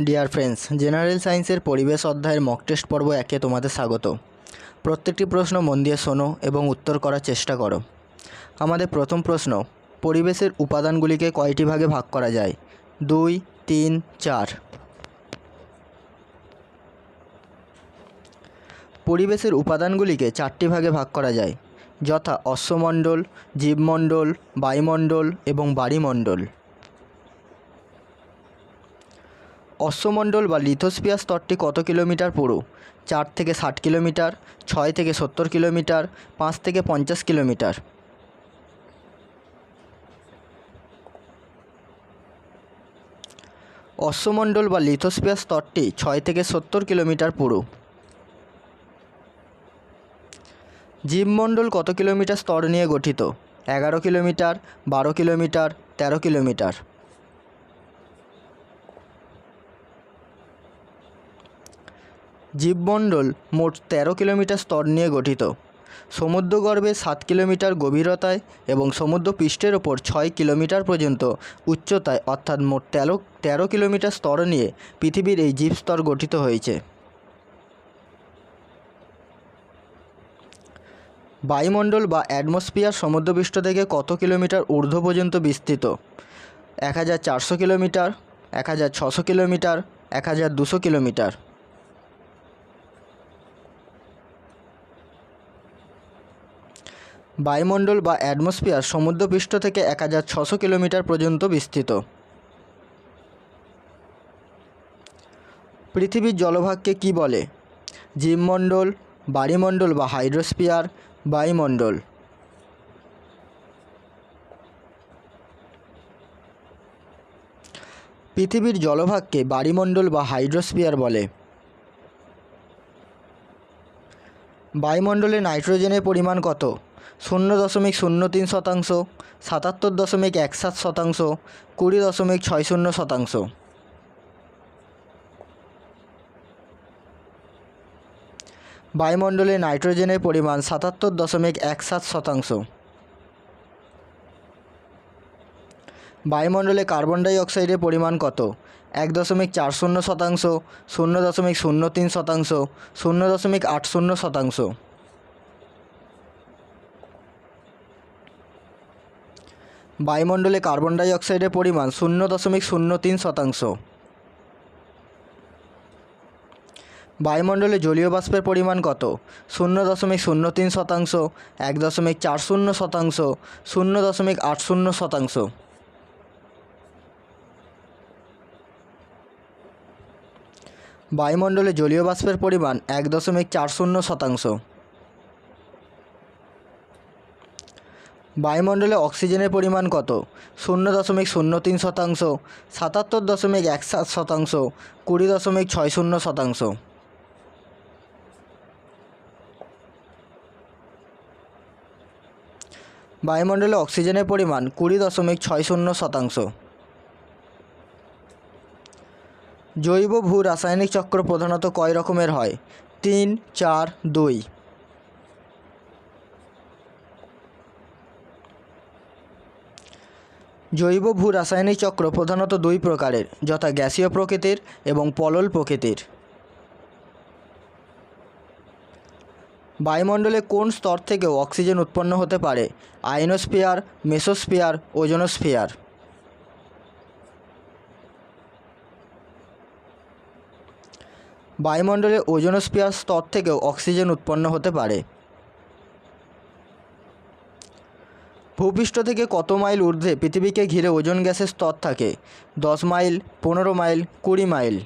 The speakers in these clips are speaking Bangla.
ডিয়ার ফ্রেন্ডস, জেনারেল সায়েন্সের পরিবেশ অধ্যায়ের মক টেস্ট পর্ব 1-এ তোমাদের স্বাগত। প্রত্যেকটি প্রশ্ন মন দিয়ে শোনো এবং উত্তর করার চেষ্টা করো। আমাদের প্রথম প্রশ্ন, পরিবেশের উপাদানগুলিকে কয়টি ভাগে ভাগ করা যায়? 2, 3, 4। পরিবেশের উপাদানগুলিকে 4টি ভাগে ভাগ করা যায়, যথা অশ্বমণ্ডল, জীবমণ্ডল, বায়ুমণ্ডল এবং বাড়িমণ্ডল। অশ্বমণ্ডল বা লিথোস্ফিয়ার স্তরটি কত কিলোমিটার পুরু? 4 থেকে 60 কিলোমিটার, 6 থেকে 70 কিলোমিটার, 5 থেকে 50 কিলোমিটার। অশ্বমণ্ডল বা লিথোস্ফিয়ার স্তরটি 6 থেকে 70 কিলোমিটার পুরু। জীবমণ্ডল কত কিলোমিটার স্তর নিয়ে গঠিত? 11 কিলোমিটার, 12 কিলোমিটার, 13 কিলোমিটার। জীবমণ্ডল মোট 13 কিলোমিটার স্তর নিয়ে গঠিত। সমুদ্রগর্ভে 7 কিলোমিটার গভীরতায় এবং সমুদ্র পৃষ্ঠের ওপর 6 কিলোমিটার পর্যন্ত উচ্চতায় অর্থাৎ মোট 13 কিলোমিটার স্তর নিয়ে পৃথিবীর এই জীবস্তর গঠিত হয়েছে। বায়ুমণ্ডল বা অ্যাটমসফিয়ার সমুদ্রপৃষ্ঠ থেকে কত কিলোমিটার ঊর্ধ্ব পর্যন্ত বিস্তৃত? 1400 কিলোমিটার, 1600 কিলোমিটার, 1200 কিলোমিটার। বায়ুমণ্ডল বা অ্যাটমসফিয়ার সমুদ্রপৃষ্ঠ থেকে 1600 কিলোমিটার পর্যন্ত বিস্তৃত। পৃথিবীর জলভাগকে কী বলে? জীবমণ্ডল, বায়ুমণ্ডল বা হাইড্রোস্ফিয়ার, বায়ুমণ্ডল। পৃথিবীর জলভাগকে বায়ুমণ্ডল বা হাইড্রোস্ফিয়ার বলে। বায়ুমণ্ডলে নাইট্রোজেনের পরিমাণ কত? 0.03 শতাংশ, 77.17 শতাংশ, 20.60 শতাংশ। বায়ুমণ্ডলে নাইট্রোজেনের পরিমাণ 77.17 শতাংশ। বায়ুমণ্ডলে কার্বন ডাই অক্সাইডের পরিমাণ কত? 1.40 শতাংশ, 0.03 শতাংশ, 0.80 শতাংশ। বায়ুমণ্ডলে কার্বন ডাই অক্সাইডের পরিমাণ 0.03 শতাংশ। বায়ুমণ্ডলে জলীয় বাষ্পের পরিমাণ কত? 0.03 শতাংশ, 1.40 শতাংশ, 0.80 শতাংশ। বায়ুমণ্ডলে জলীয় বাষ্পের পরিমাণ 1.40 শতাংশ। বায়ুমণ্ডলে অক্সিজেনের পরিমাণ কত? 0.03 শতাংশ, 77.17 শতাংশ, 20.60 শতাংশ। বায়ুমণ্ডলে অক্সিজেনের পরিমাণ 20.60 শতাংশ। জৈব ভূ রাসায়নিক চক্র প্রধানত কয় রকমের হয়? 3, 4, 2। জৈব ভূ রাসায়নিক চক্র প্রধানত 2 প্রকারের, যথা গ্যাসীয় প্রকৃতির এবং পলল প্রকৃতির। বায়ুমণ্ডলে কোন স্তর থেকেও অক্সিজেন উৎপন্ন হতে পারে? Ionosphere, mesosphere, ozonosphere. বায়ুমণ্ডলে ওজোনোস্ফিয়ার স্তর থেকেও অক্সিজেন উৎপন্ন হতে পারে। ভূপৃষ্ঠ থেকে কত মাইল ঊর্ধ্বে পৃথিবীকে ঘিরে ওজোন গ্যাসের স্তর থাকে? 10 মাইল, 15 মাইল, 20 মাইল।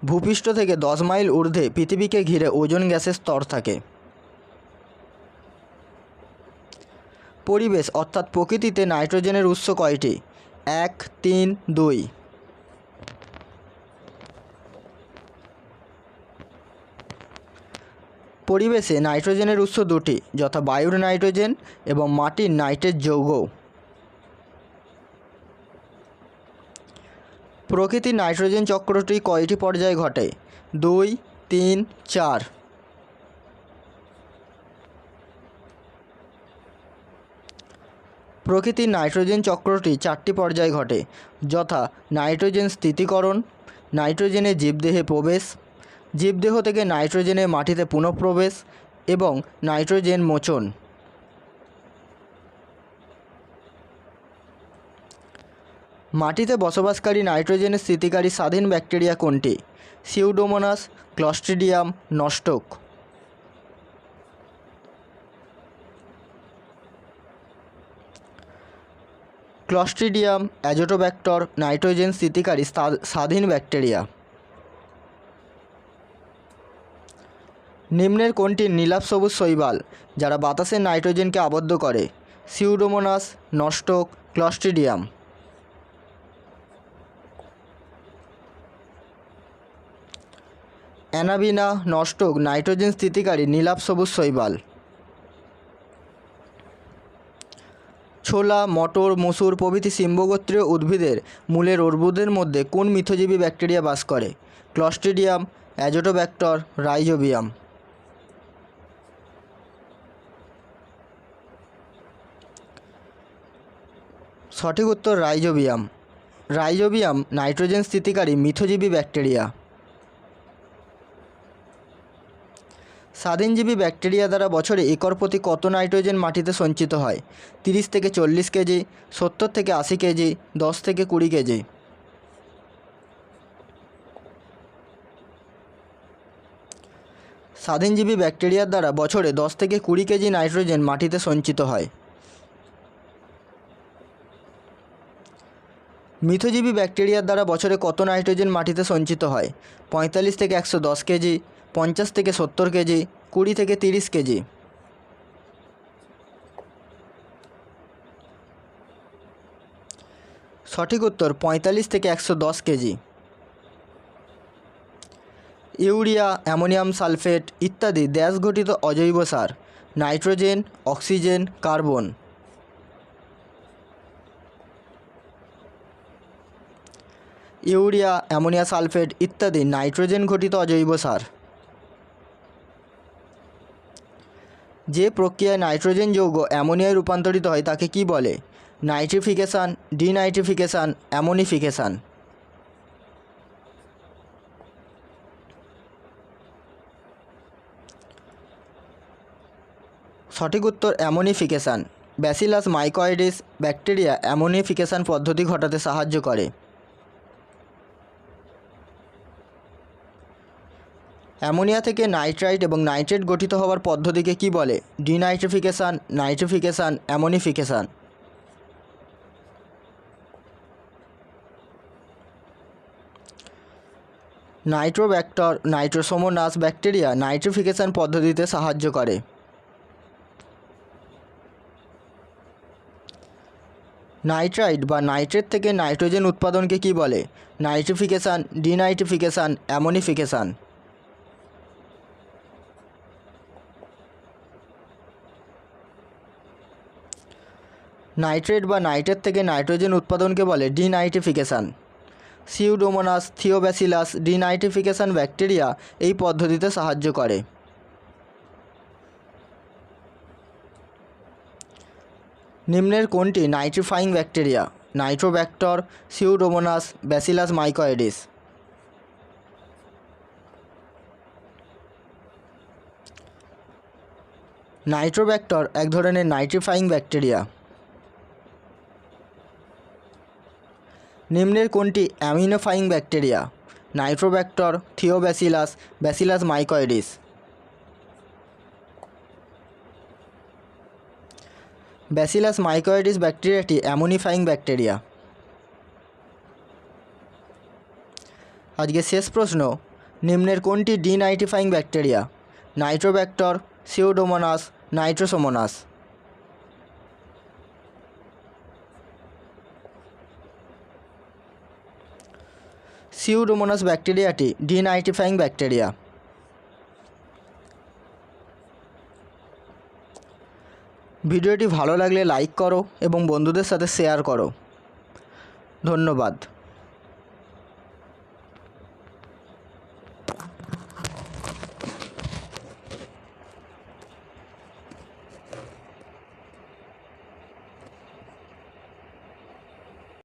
ভূপৃষ্ঠ থেকে 10 মাইল ঊর্ধ্বে পৃথিবীকে ঘিরে ওজোন গ্যাসের স্তর থাকে। পরিবেশ অর্থাৎ প্রকৃতিতে নাইট্রোজেনের উৎস কয়টি? 1, 3, 2। পরিবেশে নাইট্রোজেনের উৎস 2টি, যথা বায়ুর নাইট্রোজেন এবং মাটির নাইট্রেট যৌগ। প্রকৃতির নাইট্রোজেন চক্রটি কয়টি পর্যায়ে ঘটে? 2, 3, 4। প্রকৃতির নাইট্রোজেন চক্রটি 4টি পর্যায়ে ঘটে, যথা নাইট্রোজেন স্থিতিকরণ, নাইট্রোজেনের জীবদেহে প্রবেশ, জীবদেহ থেকে নাইট্রোজেনের মাটিতে পুনঃপ্রবেশ এবং নাইট্রোজেন মোচন। মাটিতে বসবাসকারী নাইট্রোজেনের স্থিতিকারী স্বাধীন ব্যাকটেরিয়া কোনটি? Pseudomonas, Clostridium, নস্টক। Clostridium azotobacter nitrogen স্থিতিকারী স্বাধীন ব্যাকটেরিয়া। নিম্নের কোনটি নীলাভ সবুজ শৈবাল যারা বাতাসের নাইট্রোজেনকে আবদ্ধ করে? Pseudomonas, নস্টক, Clostridium. অ্যানাবিনা, নস্টক নাইট্রোজেন স্থিতিকারী নীলাভ সবুজ শৈবাল। ছোলা, মটর, মসুর প্রভৃতি সিম্বগোত্রীয় উদ্ভিদের মূলের অর্বুদের মধ্যে কোন মিথজীবী ব্যাকটেরিয়া বাস করে? Clostridium, azotobacter, rhizobium. সঠিক উত্তর রাইজোবিয়াম। রাইজোবিয়াম নাইট্রোজেন স্থিতিকারী মিথজীবী ব্যাকটেরিয়া। স্বাধীনজীবী ব্যাকটেরিয়া দ্বারা বছরে একর প্রতি কত নাইট্রোজেন মাটিতে সঞ্চিত হয়? 30 থেকে 40 কেজি, 70 থেকে 80 কেজি, 10 থেকে 20 কেজি। স্বাধীনজীবী ব্যাকটেরিয়ার দ্বারা বছরে 10 থেকে 20 কেজি নাইট্রোজেন মাটিতে সঞ্চিত হয়। মিথজীবী ব্যাকটেরিয়ার দ্বারা বছরে কত নাইট্রোজেন মাটিতে সঞ্চিত হয়? 45 থেকে 110 কেজি, 50 থেকে 70 কেজি, 20 থেকে 30 কেজি। সঠিক উত্তর 45 থেকে 110 কেজি। ইউরিয়া, অ্যামোনিয়াম সালফেট ইত্যাদি ড্যাশ গঠিত অজৈব সার? Nitrogen, oxygen, carbon. Urea, ammonia sulphate ইত্যাদি নাইট্রোজেন ঘটিত অজৈব সার। যে প্রক্রিয়ায় নাইট্রোজেন যৌগ অ্যামোনিয়ায় রূপান্তরিত হয় তাকে কি বলে? Nitrification, denitrification, অ্যামোনিফিকেশান। সঠিক উত্তর অ্যামোনিফিকেশান। ব্যাসিলাস মাইকয়েডিস ব্যাকটেরিয়া অ্যামোনিফিকেশান পদ্ধতি ঘটাতে সাহায্য করে। অ্যামোনিয়া থেকে নাইট্রাইট এবং নাইট্রেট গঠিত হওয়ার পদ্ধতিকে কি বলে? ডিনাইট্রিফিকেশান, নাইট্রিফিকেশান, অ্যামোনিফিকেশান। নাইট্রোব্যাক্টর নাইট্রোসোমোনাস ব্যাকটেরিয়া নাইট্রিফিকেশান পদ্ধতিতে সাহায্য করে। নাইট্রাইট বা নাইট্রেট থেকে নাইট্রোজেন উৎপাদনকে কি বলে? Nitrification, denitrification, ammonification. নাইট্রেট বা নাইট্রেট থেকে নাইট্রোজেন উৎপাদনকে বলে denitrification. Pseudomonas, thiobacillus denitrification bacteria এই পদ্ধতিতে সাহায্য করে। নিম্নের কোনটি nitrifying bacteria? Nitrobacter, pseudomonas, bacillus mycoides. Nitrobacter এক ধরনের নাইট্রিফাইং ব্যাকটেরিয়া। নিম্নের কোনটি ammonifying bacteria? Nitrobacter, thiobacillus, bacillus mycoides. Bacillus mycoides ব্যাকটেরিয়াটি অ্যামোনিফাইং ব্যাকটেরিয়া। আজকে শেষ প্রশ্ন, নিম্নের কোনটি denitrifying bacteria? Nitrobacter, pseudomonas, nitrosomonas. Pseudomonas ব্যাকটেরিয়াটি ডিনাইট্রিফাইং ব্যাকটেরিয়া। ভিডিওটি ভালো লাগলে লাইক করো এবং বন্ধুদের সাথে শেয়ার করো। ধন্যবাদ।